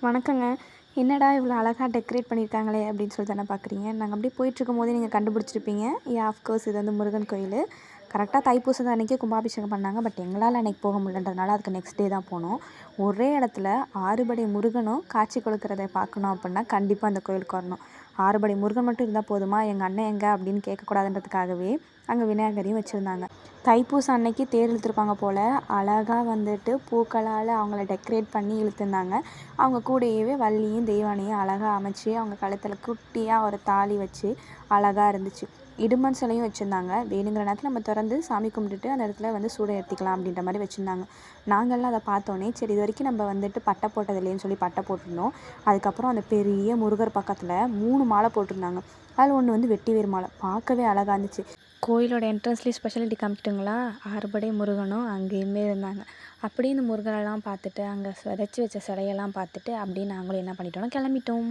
வணக்கங்க. என்னடா இவ்வளோ அழகா டெக்கரேட் பண்ணியிருக்காங்களே அப்படின்னு சொல்லி தானே பார்க்குறீங்க. நாங்கள் அப்படியே போயிட்டுருக்கும்போதே நீங்கள் கண்டுபிடிச்சிருப்பீங்க. ஆஃப்கோர்ஸ் இது வந்து முருகன் கோயில். கரெக்டாக தைப்பூசம் அன்றைக்கி கும்பாபிஷேகம் பண்ணாங்க. பட் எங்களால் அன்றைக்கி போக முடியலன்றதுனால அதுக்கு நெக்ஸ்ட் டே தான் போனோம். ஒரே இடத்துல ஆறுபடை முருகனும் காட்சி கொடுக்குறத பார்க்கணும் அப்படின்னா கண்டிப்பாக அந்த கோயிலுக்கு வரணும். ஆறுபடை முருகன் மட்டும் இருந்தால் போதுமா, எங்கள் அண்ணன் எங்கே அப்படின்னு கேட்கக்கூடாதுன்றதுக்காகவே அங்கே விநாயகரையும் வச்சுருந்தாங்க. தைப்பூசம் அன்னைக்கு தேர் இழுத்துருப்பாங்க போல். அழகாக வந்துட்டு பூக்களால் அவங்கள டெக்கரேட் பண்ணி இழுத்துருந்தாங்க. அவங்க கூடவே வள்ளியும் தெய்வானையும் அழகாக அமைச்சு அவங்க கழுத்தில் குட்டியாக ஒரு தாலி வச்சு அழகாக இருந்துச்சு. இடும்பன் சிலையும் வச்சுருந்தாங்க. வேணுங்கிற நேரத்தில் நம்ம திறந்து சாமி கும்பிட்டுட்டு அந்த இடத்துல வந்து சூடம் ஏற்றிக்கலாம் அப்படின்ற மாதிரி வச்சுருந்தாங்க. நாங்கள்லாம் அதை பார்த்தோன்னே சரி இது வரைக்கும் நம்ம வந்துட்டு பட்டை போட்டது இல்லைன்னு சொல்லி பட்டை போட்டிருந்தோம். அதுக்கப்புறம் அந்த பெரிய முருகர் பக்கத்தில் 3 மாலை போட்டிருந்தாங்க. அதில் ஒன்று வந்து வெட்டி வேர் மாலை பார்க்கவே அழகாக இருந்துச்சு. கோயிலோட என்ட்ரன்ஸ்லேயே ஸ்பெஷாலிட்டி காமிச்சிட்டுங்களா, ஆறுபடை முருகனும் அங்கேயுமே இருந்தாங்க. அப்படியே இந்த முருகரெல்லாம் பார்த்துட்டு அங்கே விதைச்சி வச்ச சிலையெல்லாம் பார்த்துட்டு அப்படியே நாங்களும் என்ன பண்ணிட்டோம்னா கிளம்பிட்டோம்.